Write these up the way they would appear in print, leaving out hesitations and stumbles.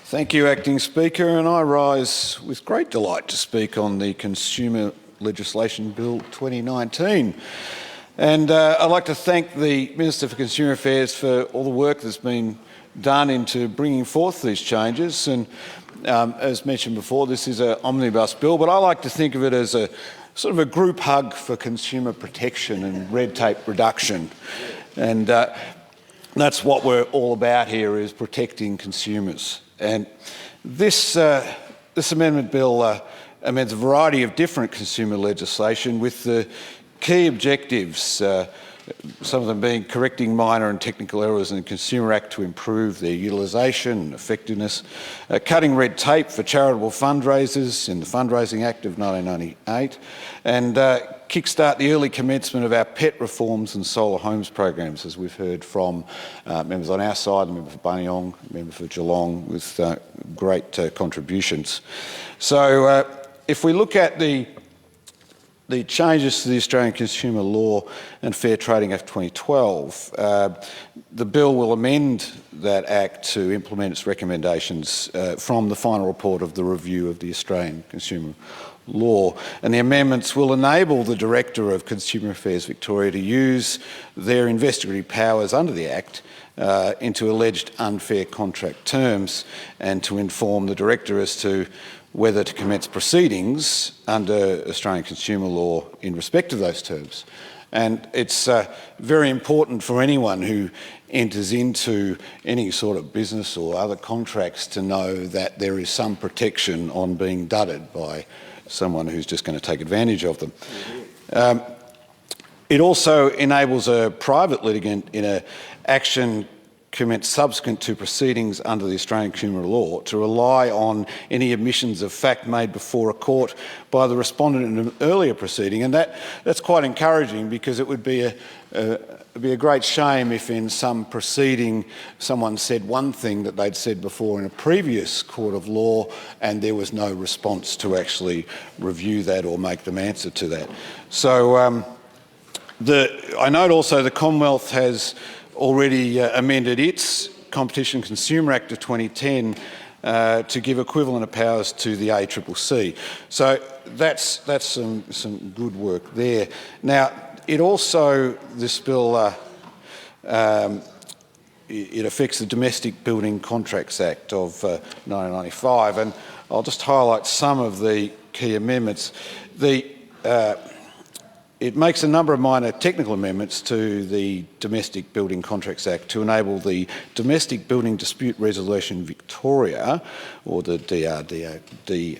Thank you, Acting Speaker, and I rise with great delight to speak on the Consumer Legislation Bill 2019. And I'd like to thank the Minister for Consumer Affairs for all the work that's been done into bringing forth these changes. And as mentioned before, this is an omnibus bill, but I like to think of it as a sort of a group hug for consumer protection and red tape reduction. And that's what we're all about here, is protecting consumers. And this amendment bill amends a variety of different consumer legislation with the key objectives, some of them being correcting minor and technical errors in the Consumer Act to improve their utilisation and effectiveness, cutting red tape for charitable fundraisers in the Fundraising Act of 1998, and kickstart the early commencement of our pet reforms and solar homes programs, as we've heard from members on our side, the member for Buninyong, the member for Geelong, with great contributions. So if we look at the changes to the Australian Consumer Law and Fair Trading Act 2012, the bill will amend that Act to implement its recommendations from the final report of the review of the Australian Consumer Law. And the amendments will enable the Director of Consumer Affairs Victoria to use their investigatory powers under the Act into alleged unfair contract terms, and to inform the Director as to whether to commence proceedings under Australian consumer law in respect of those terms. And it's very important for anyone who enters into any sort of business or other contracts to know that there is some protection on being dudded by someone who's just going to take advantage of them. It also enables a private litigant in an action commenced subsequent to proceedings under the Australian Consumer Law to rely on any admissions of fact made before a court by the respondent in an earlier proceeding. And that's quite encouraging, because it would be a great shame if in some proceeding someone said one thing that they'd said before in a previous court of law and there was no response to actually review that or make them answer to that. So I note also the Commonwealth has already amended its Competition and Consumer Act of 2010 to give equivalent of powers to the ACCC. So that's some good work there. Now, this bill it affects the Domestic Building Contracts Act of 1995, and I'll just highlight some of the key amendments. It makes a number of minor technical amendments to the Domestic Building Contracts Act to enable the Domestic Building Dispute Resolution Victoria, or the DBDRV,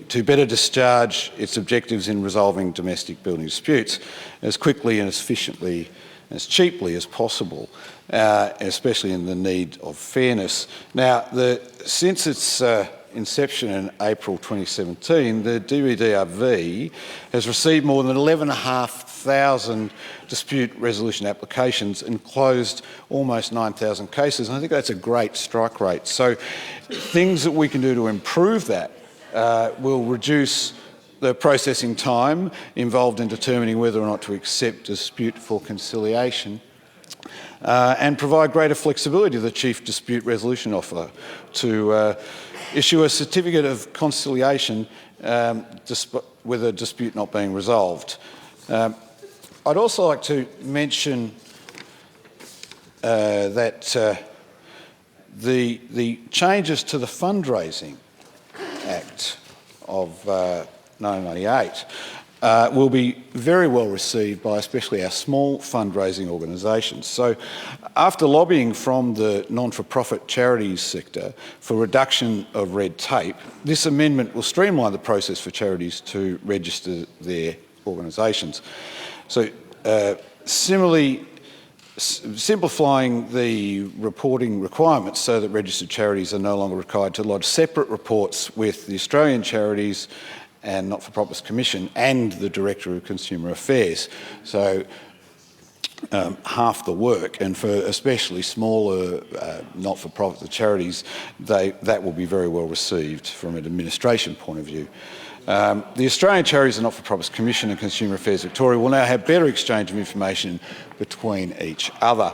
to better discharge its objectives in resolving domestic building disputes as quickly and as efficiently and as cheaply as possible, especially in the need of fairness. Now, since its inception in April 2017, the DBDRV has received more than 11,500 dispute resolution applications and closed almost 9,000 cases. And I think that's a great strike rate. So things that we can do to improve that will reduce the processing time involved in determining whether or not to accept dispute for conciliation, and provide greater flexibility to the Chief Dispute Resolution Officer to issue a certificate of conciliation with a dispute not being resolved. I'd also like to mention that the changes to the Fundraising Act of 1998 will be very well received by especially our small fundraising organisations. So after lobbying from the non-for-profit charities sector for reduction of red tape, this amendment will streamline the process for charities to register their organisations. So similarly, simplifying the reporting requirements so that registered charities are no longer required to lodge separate reports with the Australian Charities and Not-for-Profits Commission and the Director of Consumer Affairs. So half the work, and for especially smaller not-for-profit charities, that will be very well received from an administration point of view. The Australian Charities and Not-for-Profits Commission and Consumer Affairs Victoria will now have better exchange of information between each other.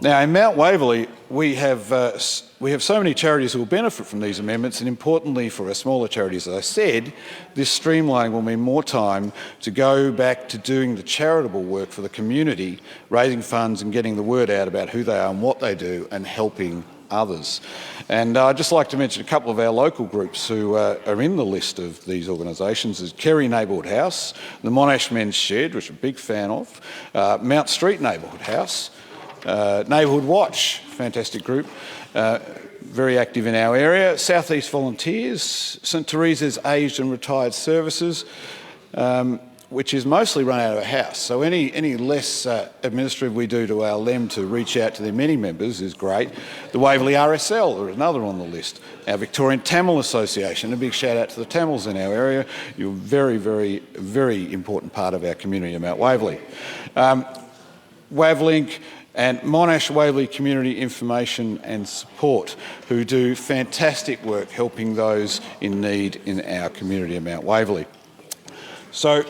Now, in Mount Waverley, we have so many charities who will benefit from these amendments, and importantly for our smaller charities, as I said, this streamlining will mean more time to go back to doing the charitable work for the community, raising funds and getting the word out about who they are and what they do, and helping others. And I'd just like to mention a couple of our local groups who are in the list of these organisations. Is Kerry Neighbourhood House, the Monash Men's Shed, which I'm a big fan of, Mount Street Neighbourhood House, Neighbourhood Watch, fantastic group, very active in our area, South East Volunteers, St Teresa's Aged and Retired Services, which is mostly run out of a house. So any less administrative we do to allow them to reach out to their many members is great. The Waverley RSL are another on the list. Our Victorian Tamil Association, a big shout out to the Tamils in our area. You're a very, very, very important part of our community in Mount Waverley. Wavlink and Monash Waverley Community Information and Support, who do fantastic work helping those in need in our community of Mount Waverley. So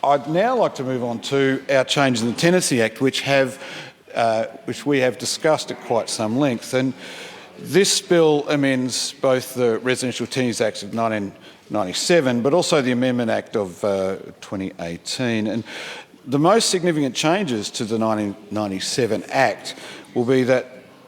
I'd now like to move on to our changes in the Tenancy Act, which we have discussed at quite some length. And this bill amends both the Residential Tenancies Act of 1997, but also the Amendment Act of 2018. And the most significant changes to the 1997 Act will be that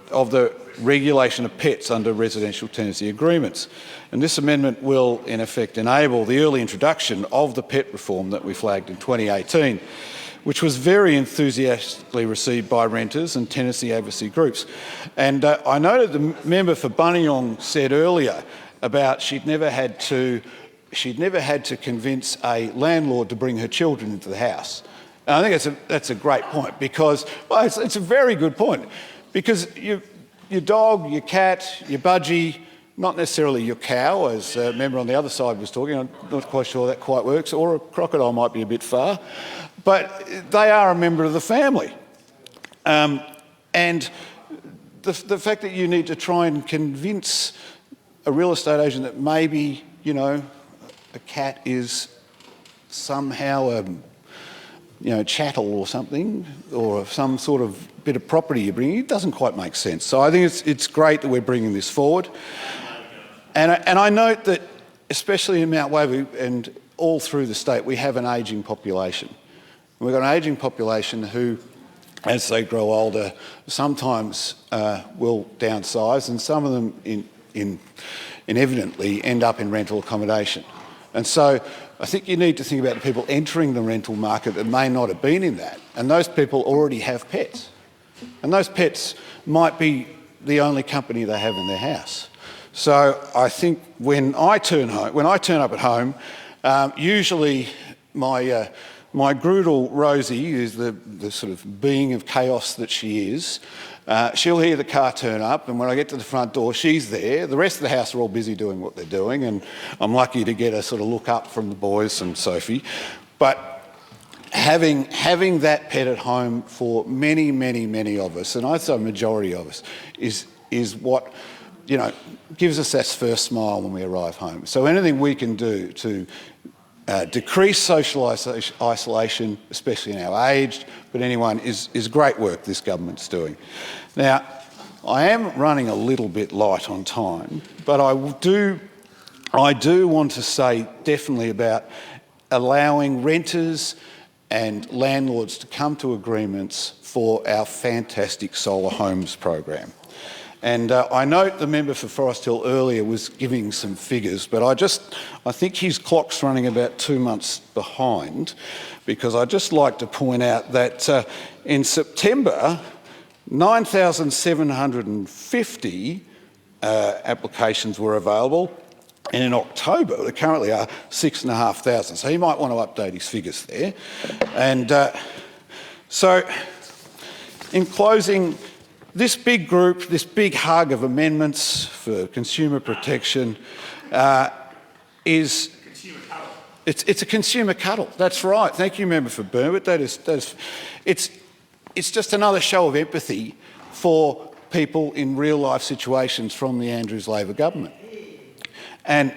of the regulation of pets under residential tenancy agreements. And this amendment will, in effect, enable the early introduction of the pet reform that we flagged in 2018, which was very enthusiastically received by renters and tenancy advocacy groups. And I noted the member for Buninyong said earlier about she'd never had to convince a landlord to bring her children into the house. And I think that's a great point because, well, it's a very good point, because your dog, your cat, your budgie, not necessarily your cow, as a member on the other side was talking, I'm not quite sure that quite works, or a crocodile might be a bit far, but they are a member of the family. And the fact that you need to try and convince a real estate agent that maybe, a cat is somehow chattel or something, or some sort of bit of property you're bringing, it doesn't quite make sense. So I think it's great that we're bringing this forward. And I note that, especially in Mount Waverley and all through the state, we have an ageing population. We've got an ageing population who, as they grow older, sometimes will downsize, and some of them inevitably end up in rental accommodation. And so I think you need to think about the people entering the rental market that may not have been in that, and those people already have pets. And those pets might be the only company they have in their house. So I think when I turn up at home, usually my Groodle Rosie, who's the sort of being of chaos that she is, she'll hear the car turn up, and when I get to the front door, she's there. The rest of the house are all busy doing what they're doing, and I'm lucky to get a sort of look up from the boys and Sophie. But having that pet at home for many, many, many of us, and I'd say a majority of us, is what gives us that first smile when we arrive home. So anything we can do to decrease social isolation, especially in our aged, but anyone, is great work this government's doing. Now, I am running a little bit light on time, but I do want to say definitely about allowing renters and landlords to come to agreements for our fantastic solar homes program. And I note the member for Forest Hill earlier was giving some figures, but I think his clock's running about 2 months behind, because I'd just like to point out that in September, 9,750 applications were available, and in October there currently are 6,500. So he might want to update his figures there. And so, in closing, this big group, this big hug of amendments for consumer protection is... It's a consumer cuddle. That's right. Thank you, Member for Burnwood. It's just another show of empathy for people in real life situations from the Andrews Labor government. And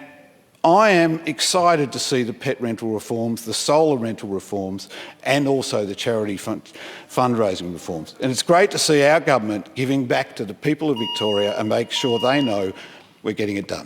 I am excited to see the pet rental reforms, the solar rental reforms, and also the charity fundraising reforms. And it's great to see our government giving back to the people of Victoria and make sure they know we're getting it done.